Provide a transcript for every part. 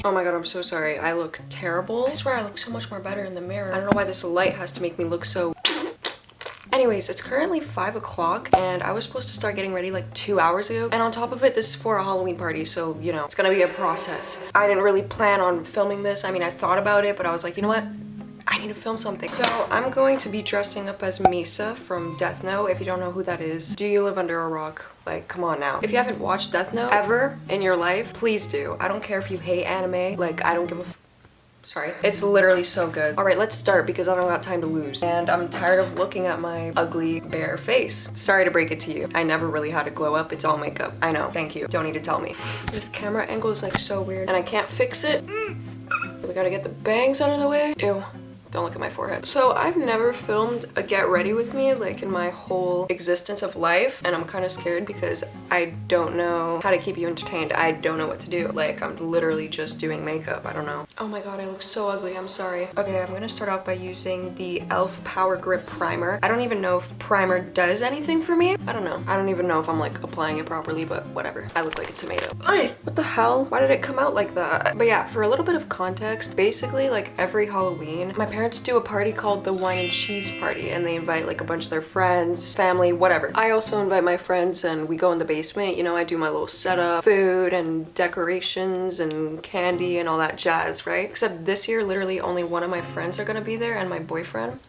Oh my god, I'm so sorry. I look terrible. I swear I look so much more better in the mirror. I don't know why this light has to make me look so... Anyways, it's currently 5 o'clock and I was supposed to start getting ready like 2 hours ago. And on top of it, this is for a Halloween party, so you know, it's gonna be a process. I didn't really plan on filming this. I mean, I thought about it, but I was like, you know what? I need to film something. So I'm going to be dressing up as Misa from Death Note. If you don't know who that is, do you live under a rock? Like, come on now. If you haven't watched Death Note ever in your life, please do. I don't care if you hate anime. Like, I don't give a Sorry. It's literally so good. All right, let's start because I don't got time to lose. And I'm tired of looking at my ugly, bare face. Sorry to break it to you. I never really had a glow up. It's all makeup. I know. Thank you. Don't need to tell me. This camera angle is like so weird and I can't fix it. We gotta get the bangs out of the way. Ew. Don't look at my forehead. So I've never filmed a get ready with me like in my whole existence of life, and I'm kind of scared because I don't know how to keep you entertained. I don't know what to do. Like, I'm literally just doing makeup. I don't know. Oh my god, I look so ugly. I'm sorry. Okay, I'm gonna start off by using the e.l.f. Power Grip Primer. I don't even know if primer does anything for me. I don't know. I don't even know if I'm like applying it properly, but whatever. I look like a tomato. What the hell? Why did it come out like that? But yeah, for a little bit of context, basically like every Halloween, my parents do a party called the wine and cheese party, and they invite like a bunch of their friends, family, whatever. I also invite my friends and we go in the basement. You know, I do my little setup, food and decorations and candy and all that jazz, right? Except this year, literally only one of my friends are gonna be there and my boyfriend.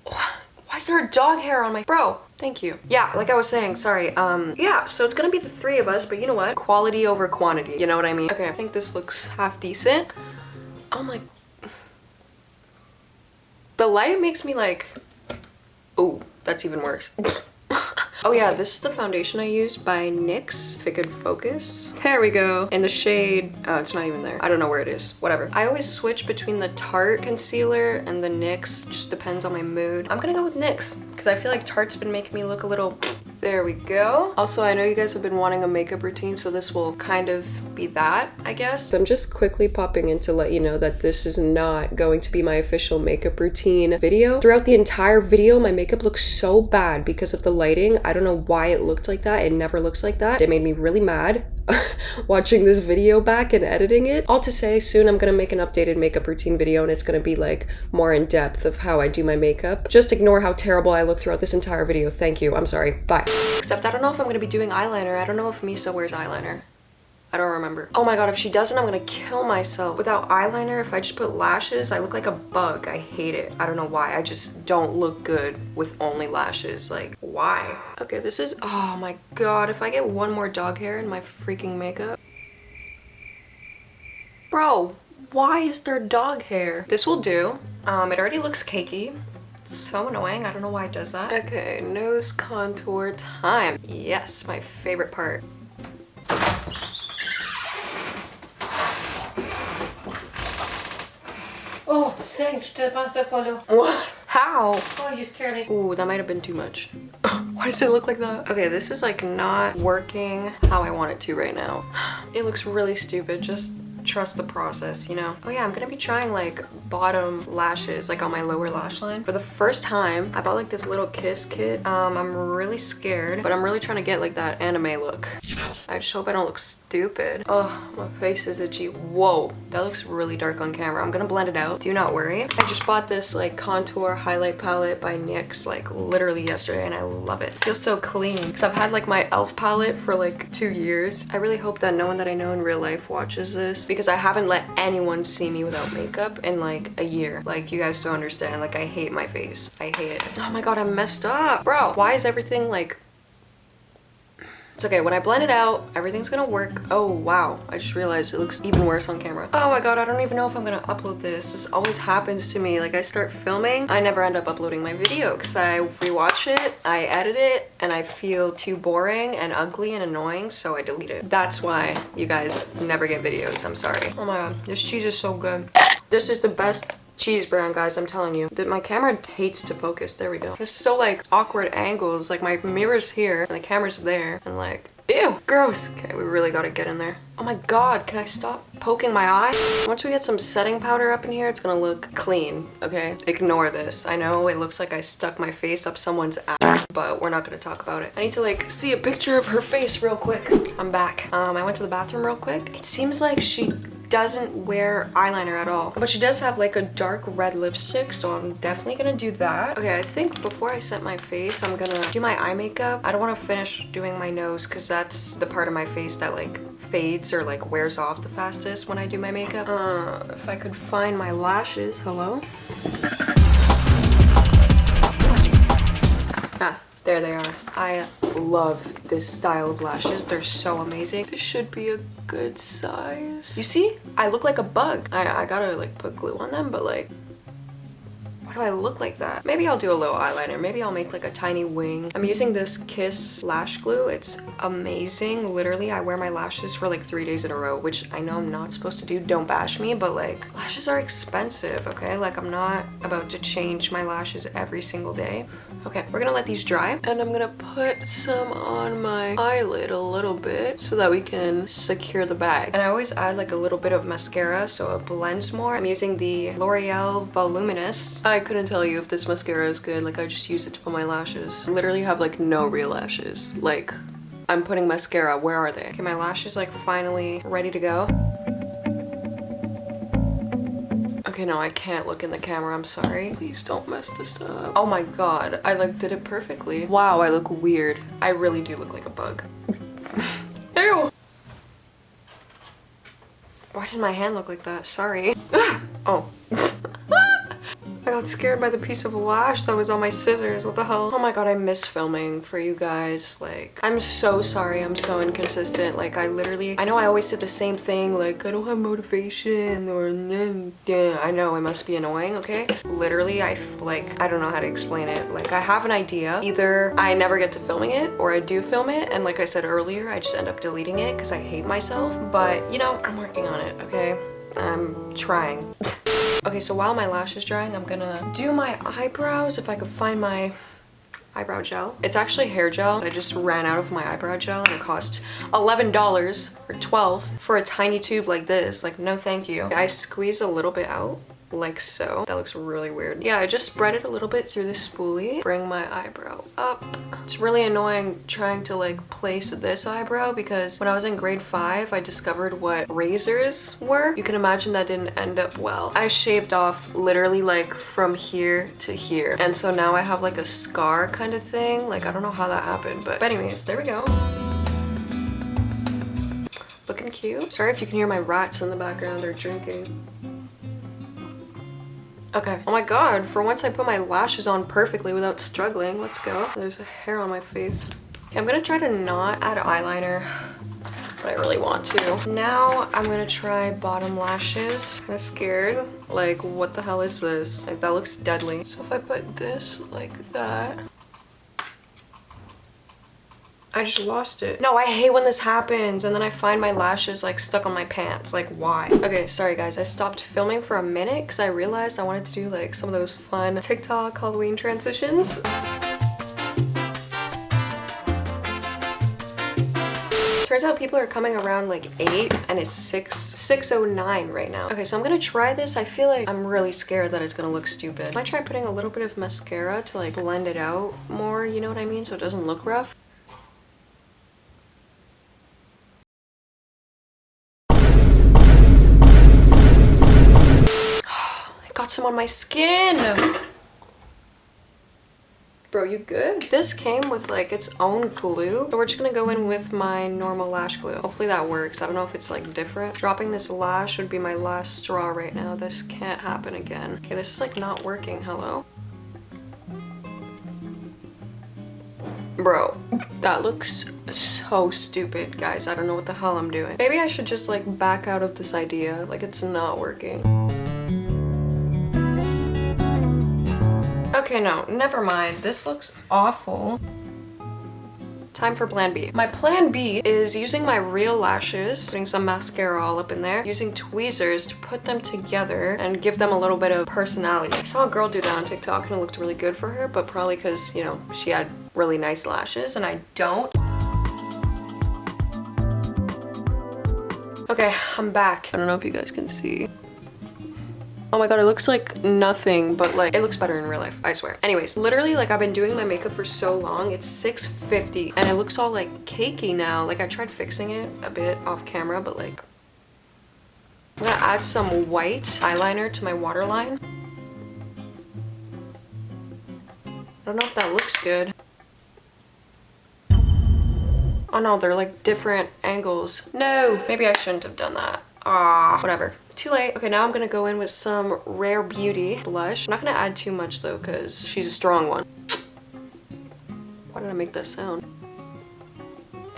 Why is there a dog hair on my... Bro, thank you. Yeah, like I was saying, sorry. Yeah, so it's gonna be the three of us, but you know what? Quality over quantity, you know what I mean? Okay, I think this looks half decent. Oh my... The light makes me like, oh, that's even worse. Oh yeah, this is the foundation I use by NYX, if it could focus. There we go. In the shade, oh, it's not even there. I don't know where it is, whatever. I always switch between the Tarte concealer and the NYX, just depends on my mood. I'm gonna go with NYX, because I feel like Tarte's been making me look a little... There we go. Also, I know you guys have been wanting a makeup routine, so this will kind of be that, I guess. So I'm just quickly popping in to let you know that this is not going to be my official makeup routine video. Throughout the entire video, my makeup looks so bad because of the lighting. I don't know why it looked like that. It never looks like that. It made me really mad watching this video back and editing it. All to say, soon I'm gonna make an updated makeup routine video and it's gonna be like more in depth of how I do my makeup. Just ignore how terrible I look throughout this entire video. Thank you. I'm sorry. Bye. Except I don't know if I'm gonna be doing eyeliner. I don't know if Misa wears eyeliner. I don't remember. Oh my god, if she doesn't, I'm gonna kill myself. Without eyeliner, if I just put lashes, I look like a bug. I hate it. I don't know why. I just don't look good with only lashes. Like, why? Okay, this is... Oh my god, if I get one more dog hair in my freaking makeup... Bro, why is there dog hair? This will do. It already looks cakey. It's so annoying. I don't know why it does that. Okay, nose contour time. Yes, my favorite part. Oh, thanks, What? How? Oh, you scared me. Ooh, that might have been too much. Why does it look like that? Okay, this is like not working how I want it to right now. It looks really stupid. Just trust the process, you know? Oh yeah, I'm gonna be trying like bottom lashes, like on my lower lash line. For the first time, I bought like this little kiss kit. I'm really scared, but I'm really trying to get like that anime look. I just hope I don't look stupid. Oh, my face is itchy. Whoa, that looks really dark on camera. I'm gonna blend it out. Do not worry. I just bought this like contour highlight palette by NYX like literally yesterday and I love it. It feels so clean because I've had like my e.l.f. palette for like 2 years. I really hope that no one that I know in real life watches this because I haven't let anyone see me without makeup in like a year. Like, you guys don't understand. Like, I hate my face. I hate it. Oh my god, I messed up. Bro, why is everything like... It's okay, when I blend it out, everything's gonna work. Oh wow, I just realized it looks even worse on camera. Oh my god, I don't even know if I'm gonna upload this. This always happens to me. Like, I start filming, I never end up uploading my video because I rewatch it, I edit it, and I feel too boring and ugly and annoying, so I delete it. That's why you guys never get videos. I'm sorry. Oh my god, this cheese is so good. This is the best cheese brand, guys, I'm telling you. My camera hates to focus. There we go. It's so like awkward angles. Like, my mirror's here and the camera's there and like, ew, gross. Okay, we really gotta get in there. Oh my god, can I stop poking my eye? Once we get some setting powder up in here, it's gonna look clean, okay? Ignore this. I know it looks like I stuck my face up someone's ass, but we're not gonna talk about it. I need to like see a picture of her face real quick. I'm back. I went to the bathroom real quick. It seems like she doesn't wear eyeliner at all. But she does have like a dark red lipstick, so I'm definitely gonna do that. Okay, I think before I set my face, I'm gonna do my eye makeup. I don't want to finish doing my nose because that's the part of my face that like fades or like wears off the fastest when I do my makeup. If I could find my lashes, hello? Ah, there they are. I love this style of lashes. They're so amazing. This should be a good size. You see? I look like a bug. I gotta like put glue on them, but like, why do I look like that? Maybe I'll do a little eyeliner. Maybe I'll make like a tiny wing. I'm using this Kiss lash glue. It's amazing. Literally, I wear my lashes for like 3 days in a row, which I know I'm not supposed to do. Don't bash me, but like lashes are expensive, okay? Like I'm not about to change my lashes every single day. Okay, we're gonna let these dry and I'm gonna put some on my eyelid a little bit so that we can secure the bag. And I always add like a little bit of mascara so it blends more. I'm using the L'Oreal Voluminous. I couldn't tell you if this mascara is good. Like I just use it to put my lashes. I literally have like no real lashes. Like I'm putting mascara. Where are they? Okay, my lashes like finally ready to go. Okay, no, I can't look in the camera. I'm sorry. Please don't mess this up. Oh my god, I like did it perfectly. Wow, I look weird. I really do look like a bug. Ew. Why did my hand look like that? Sorry. Oh. I got scared by the piece of lash that was on my scissors. What the hell? Oh my god, I miss filming for you guys. Like, I'm so sorry. I'm so inconsistent. Like, I know I always say the same thing. Like, I don't have motivation or yeah. I know it must be annoying, okay? Literally, I don't know how to explain it. Like, I have an idea. Either I never get to filming it or I do film it. And like I said earlier, I just end up deleting it because I hate myself. But, you know, I'm working on it, okay? I'm trying. Okay, so while my lash is drying, I'm gonna do my eyebrows if I could find my eyebrow gel. It's actually hair gel. I just ran out of my eyebrow gel and it cost $11 or $12 for a tiny tube like this. Like, no thank you. I squeeze a little bit out. Like so. That looks really weird. Yeah, I just spread it a little bit through the spoolie. Bring my eyebrow up. It's really annoying trying to like place this eyebrow because when I was in grade 5, I discovered what razors were. You can imagine that didn't end up well. I shaved off literally like from here to here. And so now I have like a scar kind of thing. Like, I don't know how that happened, but anyways, there we go. Looking cute. Sorry if you can hear my rats in the background. They're drinking. Okay. Oh my god, for once I put my lashes on perfectly without struggling. Let's go. There's a hair on my face. Okay, I'm gonna try to not add eyeliner, but I really want to. Now I'm gonna try bottom lashes. Kinda scared. Like, what the hell is this? Like, that looks deadly. So if I put this like that. I just lost it. No, I hate when this happens and then I find my lashes like stuck on my pants. Like, why? Okay, sorry guys. I stopped filming for a minute because I realized I wanted to do like some of those fun TikTok Halloween transitions. Turns out people are coming around like 8 and it's 6:09 right now. Okay, so I'm gonna try this. I feel like I'm really scared that it's gonna look stupid. I might try putting a little bit of mascara to like blend it out more, you know what I mean? So it doesn't look rough. Got some on my skin. Bro, you good? This came with like its own glue. So we're just gonna go in with my normal lash glue. Hopefully that works. I don't know if it's like different. Dropping this lash would be my last straw right now. This can't happen again. Okay, this is like not working. Hello? Bro, that looks so stupid, guys. I don't know what the hell I'm doing. Maybe I should just like back out of this idea. Like, it's not working. Okay, no, never mind. This looks awful. Time for plan B. My plan B is using my real lashes, putting some mascara all up in there, using tweezers to put them together and give them a little bit of personality. I saw a girl do that on TikTok and it looked really good for her, but probably because, you know, she had really nice lashes and I don't. Okay, I'm back. I don't know if you guys can see. Oh my god, it looks like nothing, but like, it looks better in real life, I swear. Anyways, literally, like, I've been doing my makeup for so long. It's 6:50 and it looks all like cakey now. Like, I tried fixing it a bit off camera, but like, I'm gonna add some white eyeliner to my waterline. I don't know if that looks good. Oh no, they're like different angles. No, maybe I shouldn't have done that. Ah, whatever. Too late. Okay, now I'm gonna go in with some Rare Beauty blush. I'm not gonna add too much though, because she's a strong one. Why did I make that sound?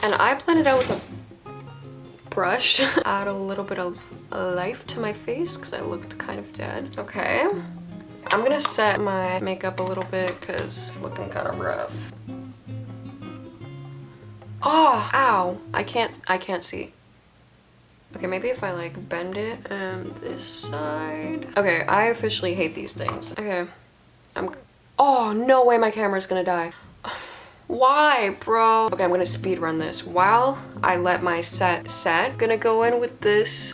And I blend it out with a brush. Add a little bit of life to my face because I looked kind of dead. Okay. I'm gonna set my makeup a little bit because it's looking kind of rough. Oh, ow. I can't see. Okay, maybe if I like bend it and this side. Okay, I officially hate these things. Okay, oh, no way my camera's gonna die. Why, bro? Okay, I'm gonna speed run this while I let my set. Gonna go in with this.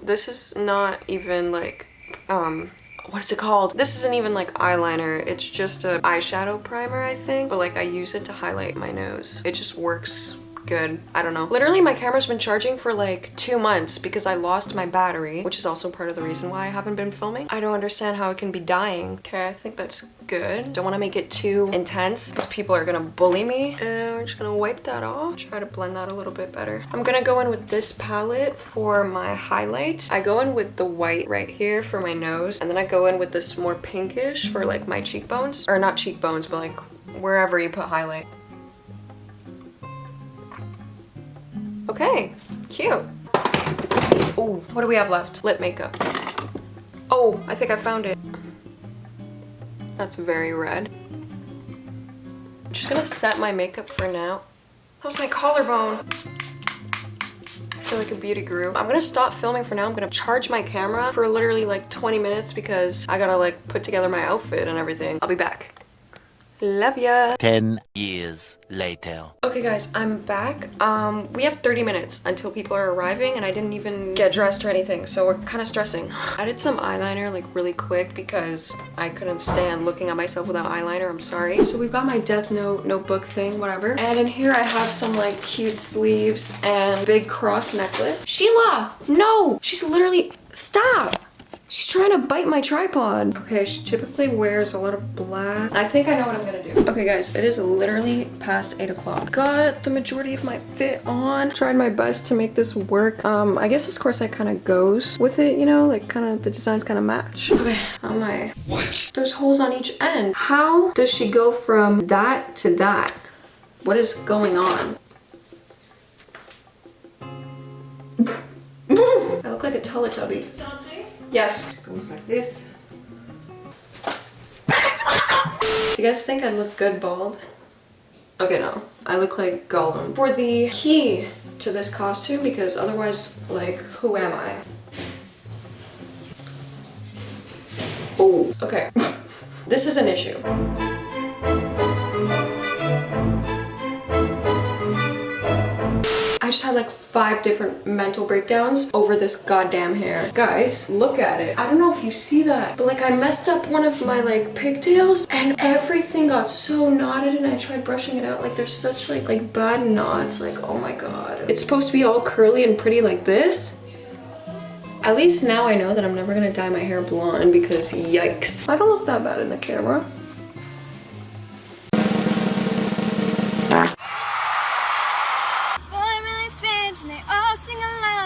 This is not even like, what is it called? This isn't even like eyeliner. It's just a eyeshadow primer, I think. But like I use it to highlight my nose. It just works good. I don't know. Literally my camera's been charging for like 2 months because I lost my battery, which is also part of the reason why I haven't been filming. I don't understand how it can be dying. Okay, I think that's good. Don't want to make it too intense because people are gonna bully me. And we're just gonna wipe that off. Try to blend that a little bit better. I'm gonna go in with this palette for my highlight. I go in with the white right here for my nose, and then I go in with this more pinkish for like my cheekbones. Or not cheekbones, but like wherever you put highlight. Okay, cute. Oh, what do we have left? Lip makeup. Oh, I think I found it. That's very red. I'm just gonna set my makeup for now. That was my collarbone. I feel like a beauty guru. I'm gonna stop filming for now. I'm gonna charge my camera for literally like 20 minutes because I gotta like put together my outfit and everything. I'll be back. Love ya. 10 years later. Okay guys, I'm back. We have 30 minutes until people are arriving and I didn't even get dressed or anything, so we're kind of stressing. I did some eyeliner like really quick because I couldn't stand looking at myself without eyeliner, I'm sorry. So we've got my Death Note notebook thing, whatever. And in here I have some like cute sleeves and big cross necklace. Sheila! No! She's literally, stop! She's trying to bite my tripod. Okay, she typically wears a lot of black. I think I know what I'm gonna do. Okay guys, it is literally past 8 o'clock. Got the majority of my fit on. Tried my best to make this work. I guess this corset kind of goes with it, you know, like kind of the designs kind of match. Okay, how am I? What? There's holes on each end. How does she go from that to that? What is going on? I look like a Teletubby. Yes. It goes like this. Do you guys think I look good bald? Okay, no. I look like Gollum. For the key to this costume, because otherwise, like, who am I? Oh, okay. This is an issue. I just had like 5 different mental breakdowns over this goddamn hair. Guys, look at it. I don't know if you see that, but like I messed up one of my like pigtails and everything got so knotted and I tried brushing it out. Like there's such like bad knots. Like, oh my God. It's supposed to be all curly and pretty like this. At least now I know that I'm never gonna dye my hair blonde because yikes. I don't look that bad in the camera. And they all sing along.